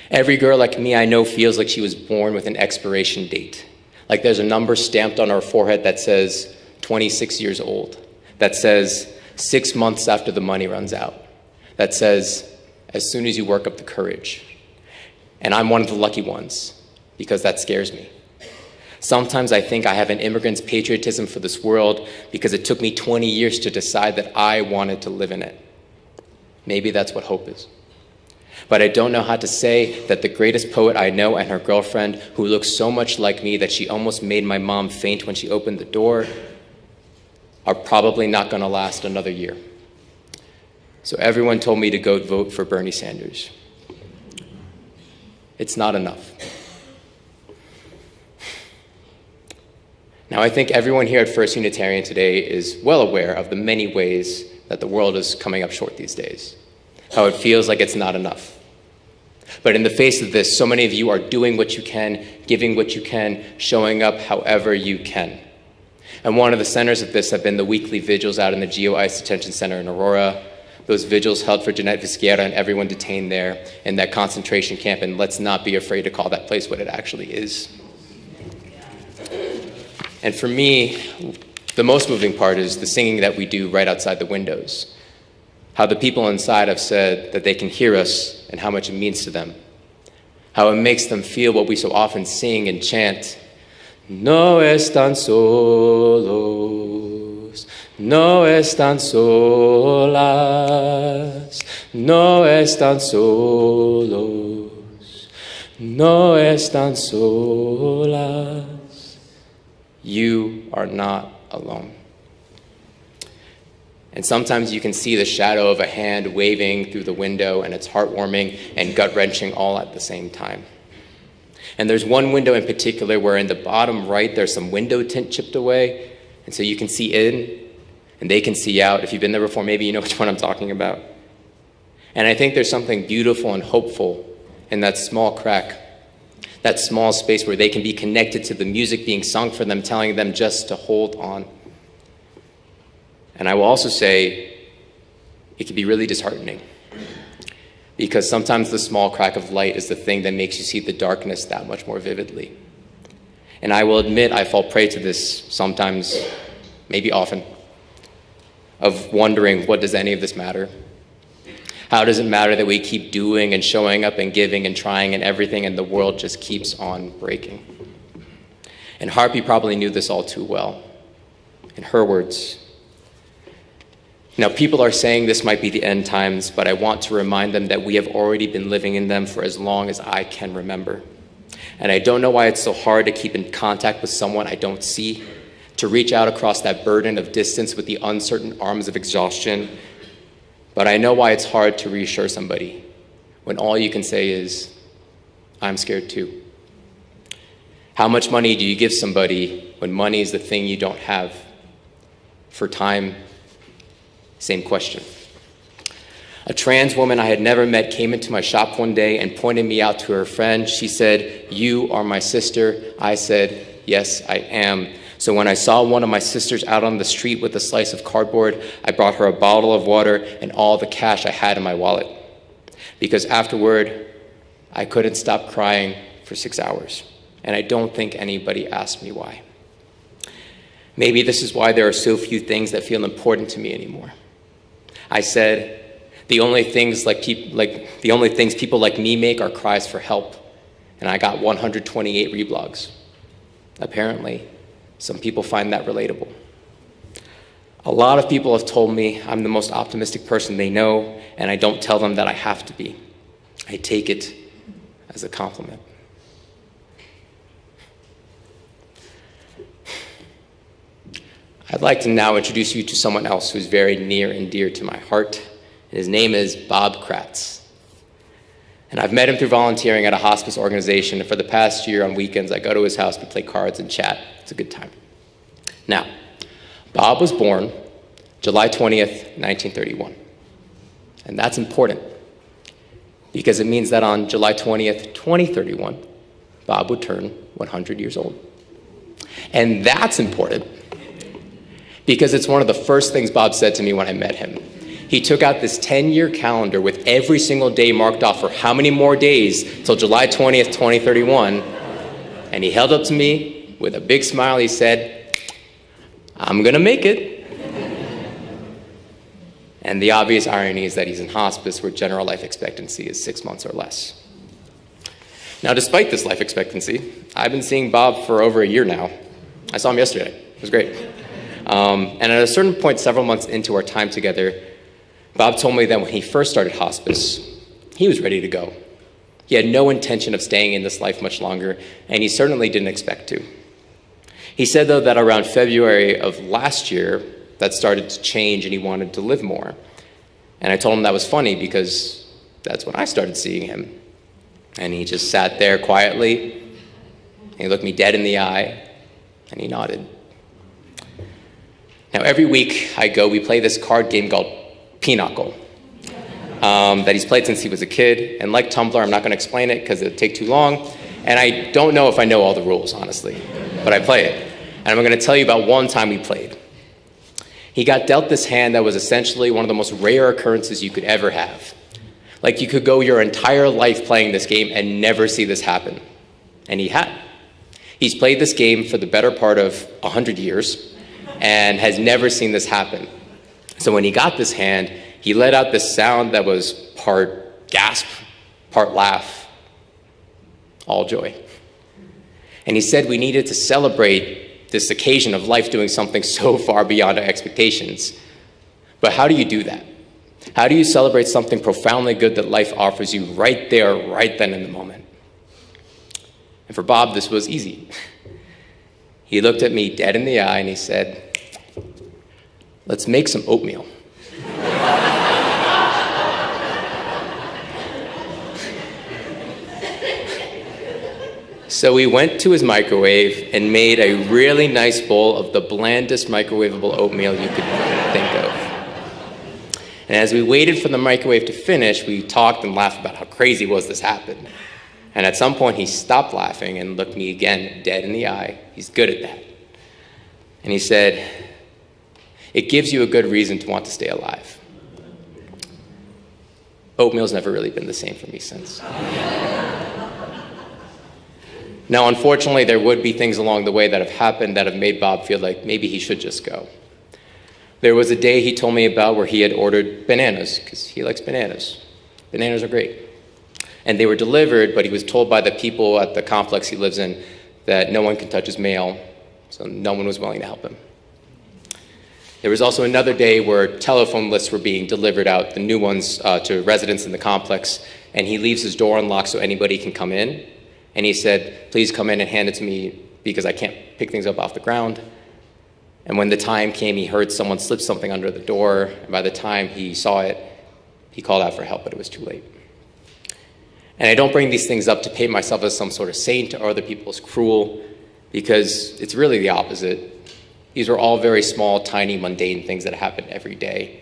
Every girl like me I know feels like she was born with an expiration date. Like there's a number stamped on her forehead that says 26 years old. That says 6 months after the money runs out. That says as soon as you work up the courage. And I'm one of the lucky ones because that scares me. Sometimes I think I have an immigrant's patriotism for this world because it took me 20 years to decide that I wanted to live in it. Maybe that's what hope is. But I don't know how to say that the greatest poet I know and her girlfriend, who looks so much like me that she almost made my mom faint when she opened the door, are probably not going to last another year. So everyone told me to go vote for Bernie Sanders. It's not enough. Now, I think everyone here at First Unitarian today is well aware of the many ways that the world is coming up short these days. How it feels like it's not enough. But in the face of this, so many of you are doing what you can, giving what you can, showing up however you can. And one of the centers of this have been the weekly vigils out in the Geo ICE Detention Center in Aurora. Those vigils held for Jeanette Vizquierra and everyone detained there in that concentration camp, and let's not be afraid to call that place what it actually is. And for me, the most moving part is the singing that we do right outside the windows. How the people inside have said that they can hear us and how much it means to them. How it makes them feel what we so often sing and chant. No están solos, no están solas, no están solos, no están solas. You are not alone. And sometimes you can see the shadow of a hand waving through the window, and it's heartwarming and gut-wrenching all at the same time. And there's one window in particular where in the bottom right there's some window tint chipped away, and so you can see in, and they can see out. If you've been there before, maybe you know which one I'm talking about. And I think there's something beautiful and hopeful in that small crack, that small space where they can be connected to the music being sung for them, telling them just to hold on. And I will also say, it can be really disheartening because sometimes the small crack of light is the thing that makes you see the darkness that much more vividly. And I will admit I fall prey to this sometimes, maybe often, of wondering, what does any of this matter? How does it matter that we keep doing and showing up and giving and trying and everything and the world just keeps on breaking? And Harpy probably knew this all too well. In her words, now, people are saying this might be the end times, but I want to remind them that we have already been living in them for as long as I can remember. And I don't know why it's so hard to keep in contact with someone I don't see, to reach out across that burden of distance with the uncertain arms of exhaustion. But I know why it's hard to reassure somebody when all you can say is, I'm scared too. How much money do you give somebody when money is the thing you don't have? For time, same question. A trans woman I had never met came into my shop one day and pointed me out to her friend. She said, "You are my sister." I said, "Yes, I am." So when I saw one of my sisters out on the street with a slice of cardboard, I brought her a bottle of water and all the cash I had in my wallet. Because afterward, I couldn't stop crying for 6 hours. And I don't think anybody asked me why. Maybe this is why there are so few things that feel important to me anymore. I said, the only things people like me make are cries for help. And I got 128 reblogs. Apparently, some people find that relatable. A lot of people have told me I'm the most optimistic person they know, and I don't tell them that I have to be. I take it as a compliment. I'd like to now introduce you to someone else who's very near and dear to my heart. His name is Bob Kratz. And I've met him through volunteering at a hospice organization, and for the past year on weekends, I go to his house, we play cards and chat. It's a good time. Now, Bob was born July 20th, 1931. And that's important, because it means that on July 20th, 2031, Bob would turn 100 years old. And that's important, because it's one of the first things Bob said to me when I met him. He took out this 10-year calendar with every single day marked off for how many more days till July 20th, 2031, and he held up to me with a big smile. He said, "I'm gonna make it." And the obvious irony is that he's in hospice where general life expectancy is 6 months or less. Now, despite this life expectancy, I've been seeing Bob for over a year now. I saw him yesterday. It was great. And at a certain point, several months into our time together, Bob told me that when he first started hospice, he was ready to go. He had no intention of staying in this life much longer, and he certainly didn't expect to. He said, though, that around February of last year, that started to change and he wanted to live more. And I told him that was funny because that's when I started seeing him. And he just sat there quietly, and he looked me dead in the eye, and he nodded. Now, every week I go, we play this card game called Pinochle that he's played since he was a kid. And like Tumblr, I'm not going to explain it because it would take too long. And I don't know if I know all the rules, honestly, but I play it. And I'm going to tell you about one time we played. He got dealt this hand that was essentially one of the most rare occurrences you could ever have. Like, you could go your entire life playing this game and never see this happen. And he had. He's played this game for the better part of 100 years and has never seen this happen. So when he got this hand, he let out this sound that was part gasp, part laugh, all joy. And he said we needed to celebrate this occasion of life doing something so far beyond our expectations. But how do you do that? How do you celebrate something profoundly good that life offers you right there, right then in the moment? And for Bob, this was easy. He looked at me dead in the eye and he said, "Let's make some oatmeal." So we went to his microwave and made a really nice bowl of the blandest microwavable oatmeal you could think of. And as we waited for the microwave to finish, we talked and laughed about how crazy was this happened. And at some point, he stopped laughing and looked me again dead in the eye. He's good at that. And he said, "It gives you a good reason to want to stay alive." Oatmeal's never really been the same for me since. Now, unfortunately, there would be things along the way that have happened that have made Bob feel like maybe he should just go. There was a day he told me about where he had ordered bananas, because he likes bananas. Bananas are great. And they were delivered, but he was told by the people at the complex he lives in that no one can touch his mail, so no one was willing to help him. There was also another day where telephone lists were being delivered out, the new ones, to residents in the complex, and he leaves his door unlocked so anybody can come in. And he said, "Please come in and hand it to me because I can't pick things up off the ground." And when the time came, he heard someone slip something under the door. And by the time he saw it, he called out for help, but it was too late. And I don't bring these things up to paint myself as some sort of saint or other people as cruel, because it's really the opposite. These are all very small, tiny, mundane things that happen every day.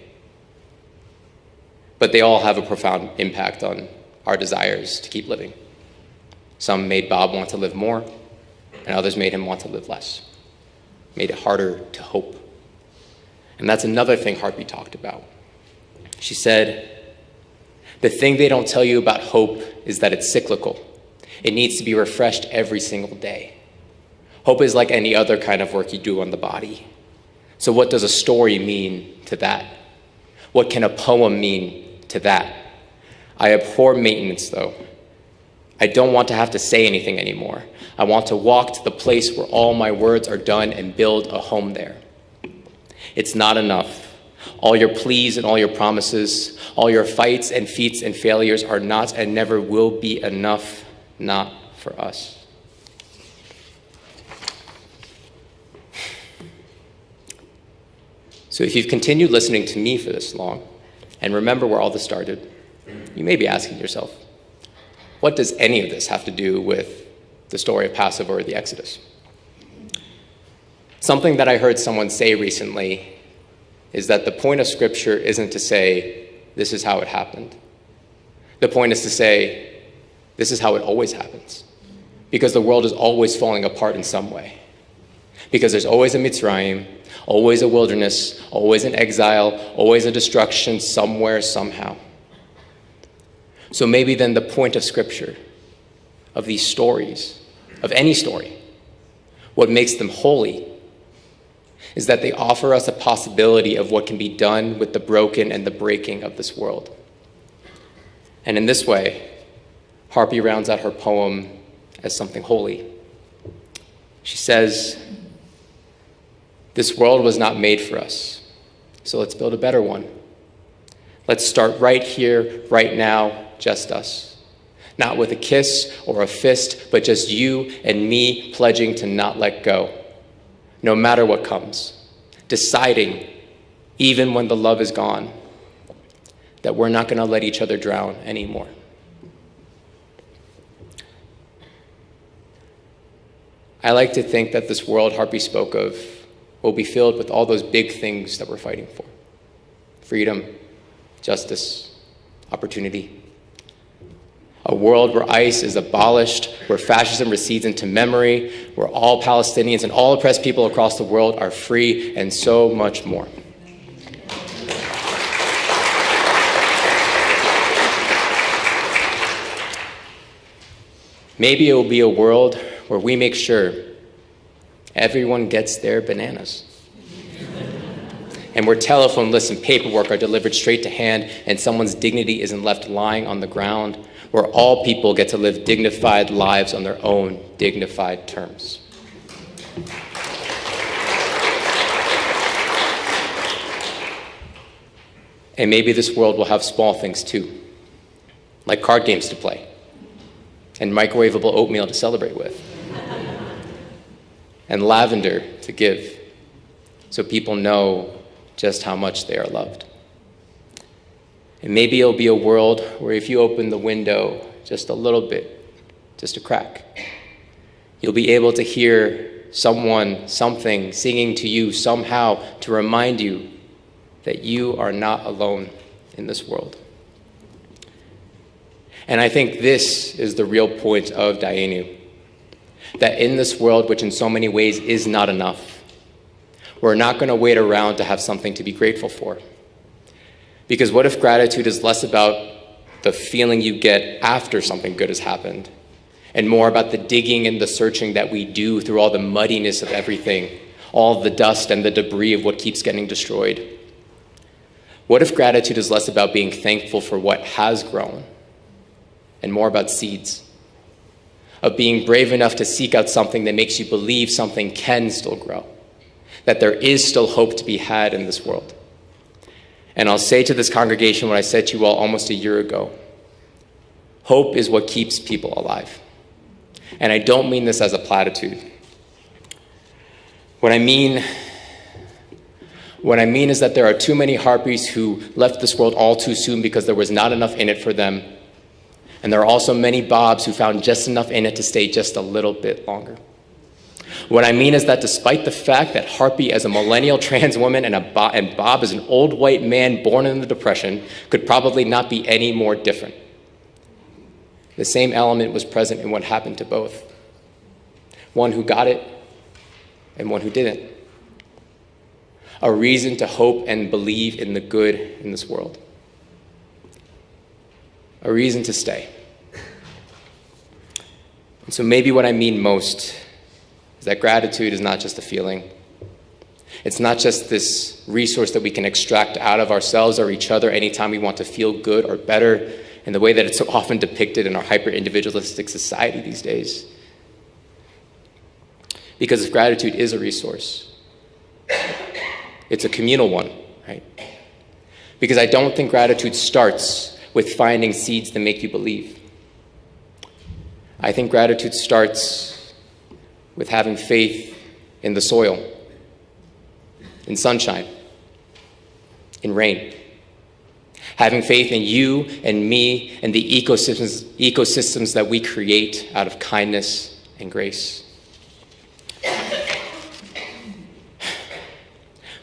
But they all have a profound impact on our desires to keep living. Some made Bob want to live more, and others made him want to live less. made it harder to hope. And that's another thing Harpy talked about. She said, the thing they don't tell you about hope is that it's cyclical. It needs to be refreshed every single day. Hope is like any other kind of work you do on the body. So what does a story mean to that? What can a poem mean to that? I abhor maintenance, though. I don't want to have to say anything anymore. I want to walk to the place where all my words are done and build a home there. It's not enough. All your pleas and all your promises, all your fights and feats and failures are not and never will be enough, not for us. So if you've continued listening to me for this long, and remember where all this started, you may be asking yourself, what does any of this have to do with the story of Passover or the Exodus? Something that I heard someone say recently is that the point of Scripture isn't to say, this is how it happened. The point is to say, this is how it always happens. Because the world is always falling apart in some way. Because there's always a Mitzrayim, always a wilderness, always an exile, always a destruction somewhere, somehow. So maybe then the point of Scripture, of these stories, of any story, what makes them holy, is that they offer us a possibility of what can be done with the broken and the breaking of this world. And in this way, Harpy rounds out her poem as something holy. She says, this world was not made for us, so let's build a better one. Let's start right here, right now, just us. Not with a kiss or a fist, but just you and me pledging to not let go. No matter what comes, deciding, even when the love is gone, that we're not going to let each other drown anymore. I like to think that this world Harpy spoke of will be filled with all those big things that we're fighting for. Freedom, justice, opportunity. A world where ICE is abolished, where fascism recedes into memory, where all Palestinians and all oppressed people across the world are free, and so much more. Maybe it will be a world where we make sure everyone gets their bananas. And where telephone lists and paperwork are delivered straight to hand and someone's dignity isn't left lying on the ground, where all people get to live dignified lives on their own dignified terms. And maybe this world will have small things too, like card games to play and microwavable oatmeal to celebrate with and lavender to give so people know just how much they are loved. And maybe it'll be a world where if you open the window just a little bit, just a crack, you'll be able to hear someone, something singing to you somehow to remind you that you are not alone in this world. And I think this is the real point of Dayenu, that in this world, which in so many ways is not enough, we're not going to wait around to have something to be grateful for. Because what if gratitude is less about the feeling you get after something good has happened, and more about the digging and the searching that we do through all the muddiness of everything, all the dust and the debris of what keeps getting destroyed? What if gratitude is less about being thankful for what has grown, and more about seeds? Of being brave enough to seek out something that makes you believe something can still grow, that there is still hope to be had in this world. And I'll say to this congregation what I said to you all almost a year ago. Hope is what keeps people alive. And I don't mean this as a platitude. What I mean is that there are too many Harpies who left this world all too soon because there was not enough in it for them. And there are also many Bobs who found just enough in it to stay just a little bit longer. What I mean is that despite the fact that Harpy as a millennial trans woman and Bob as an old white man born in the Depression could probably not be any more different, the same element was present in what happened to both. One who got it and one who didn't. a reason to hope and believe in the good in this world, a reason to stay. And so maybe what I mean most is that gratitude is not just a feeling. It's not just this resource that we can extract out of ourselves or each other anytime we want to feel good or better in the way that it's so often depicted in our hyper-individualistic society these days. Because if gratitude is a resource, it's a communal one, right? Because I don't think gratitude starts with finding seeds that make you believe. I think gratitude starts with having faith in the soil, in sunshine, in rain. Having faith in you and me and the ecosystems that we create out of kindness and grace.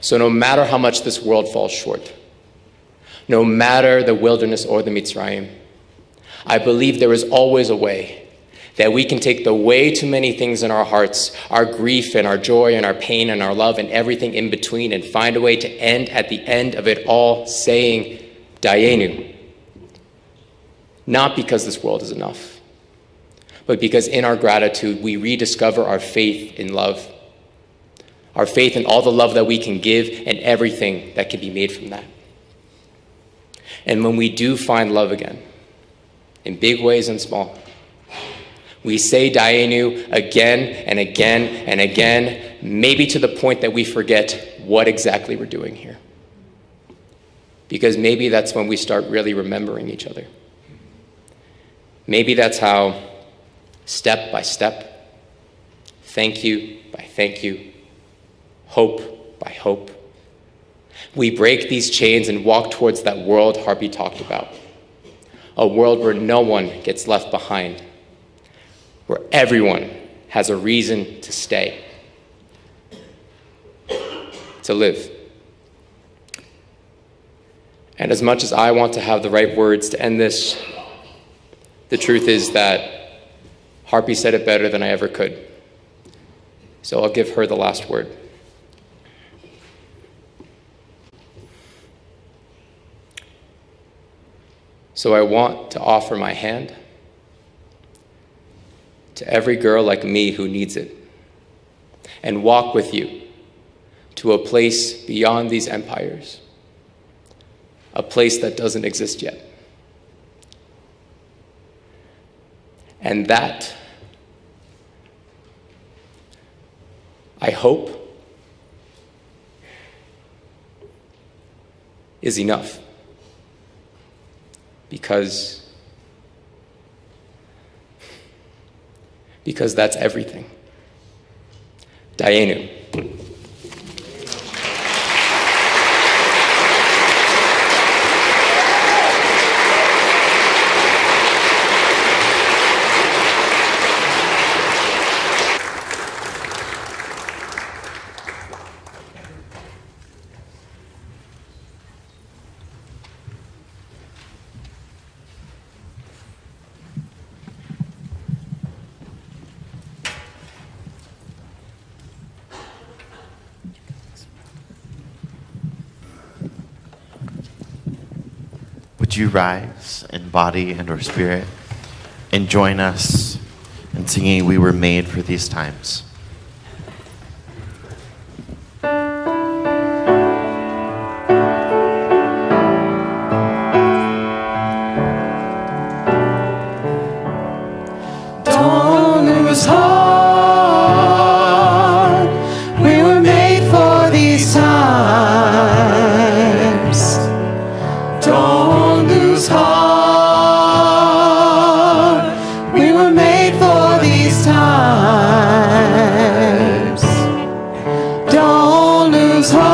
So no matter how much this world falls short, no matter the wilderness or the Mitzrayim, I believe there is always a way that we can take the way too many things in our hearts, our grief and our joy and our pain and our love and everything in between, and find a way to end at the end of it all saying, Dayenu. Not because this world is enough, but because in our gratitude we rediscover our faith in love, our faith in all the love that we can give and everything that can be made from that. And when we do find love again, in big ways and small, we say Dayenu again and again and again, maybe to the point that we forget what exactly we're doing here. Because maybe that's when we start really remembering each other. Maybe that's how, step by step, thank you by thank you, hope by hope, we break these chains and walk towards that world Harpy talked about. A world where no one gets left behind, where everyone has a reason to stay, to live. And as much as I want to have the right words to end this, the truth is that Harpy said it better than I ever could. So I'll give her the last word. So I want to offer my hand to every girl like me who needs it, and walk with you to a place beyond these empires, a place that doesn't exist yet. And that, I hope, is enough. Because that's everything. Dayenu.
Would you rise in body and or spirit and join us in singing We Were Made for These Times?
Don't lose heart. We were made for these times. Don't lose heart. We were made for these times. Don't lose heart.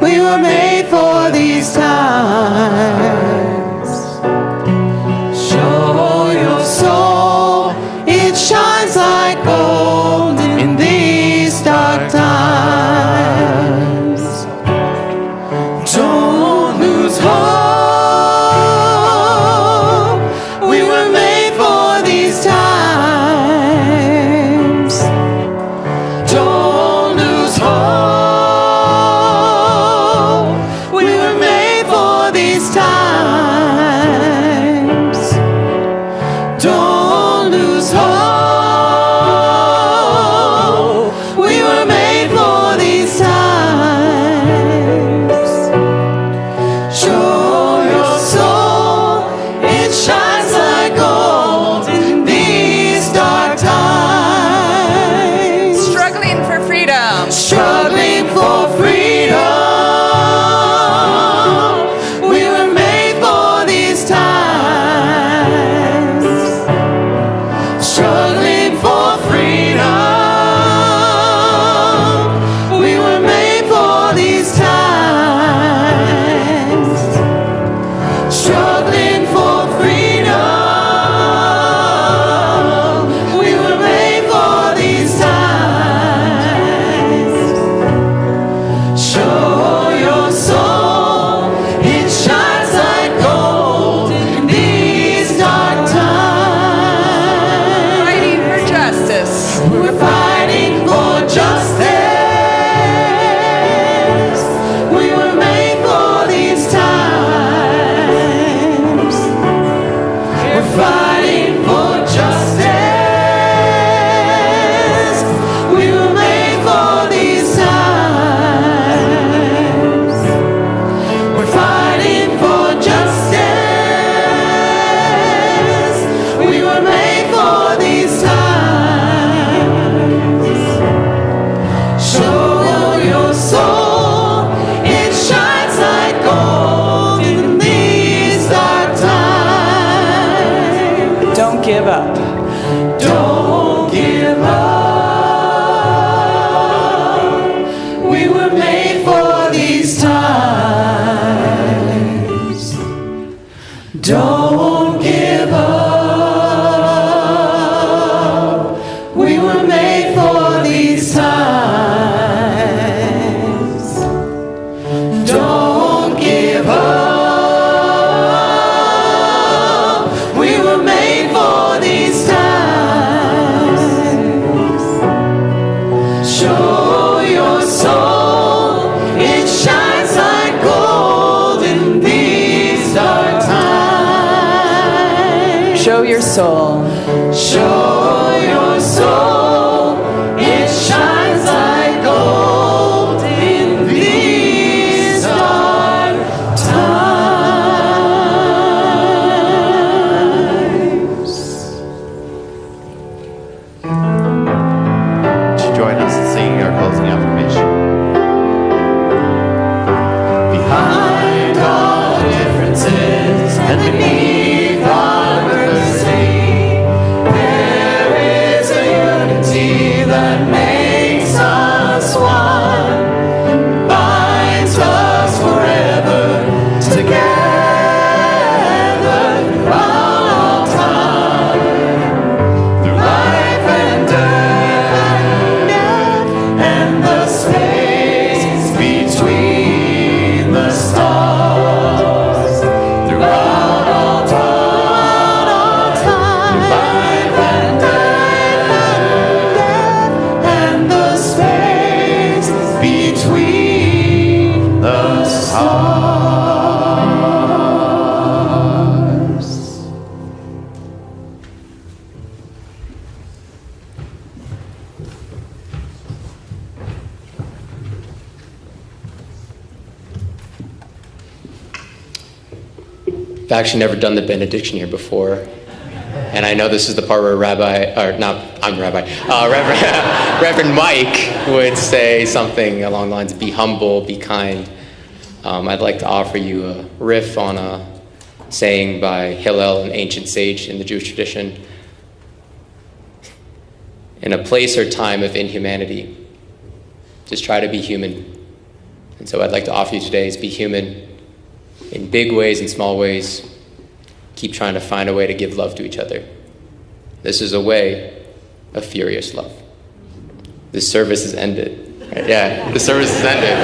We were made for these times. Show your soul, it shines like gold in these dark times. soul.
Show your soul, it shines like gold in these dark times.
Would you join us in singing our closing affirmation? Behind all differences and beneath our diversity, there is a unity that makes us one, binds us forever together throughout all time, through life and death and the space between the stars, throughout all time, life and death and the space between the stars.
I've actually never done the benediction here before, and I know this is the part where Reverend Mike would say something along the lines of be humble, be kind. I'd like to offer you a riff on a saying by Hillel, an ancient sage in the Jewish tradition. In a place or time of inhumanity, just try to be human. And so I'd like to offer you today is be human in big ways and small ways. Keep trying to find a way to give love to each other. This is a way of furious love. This service is ended. Right? Yeah, the service is ended.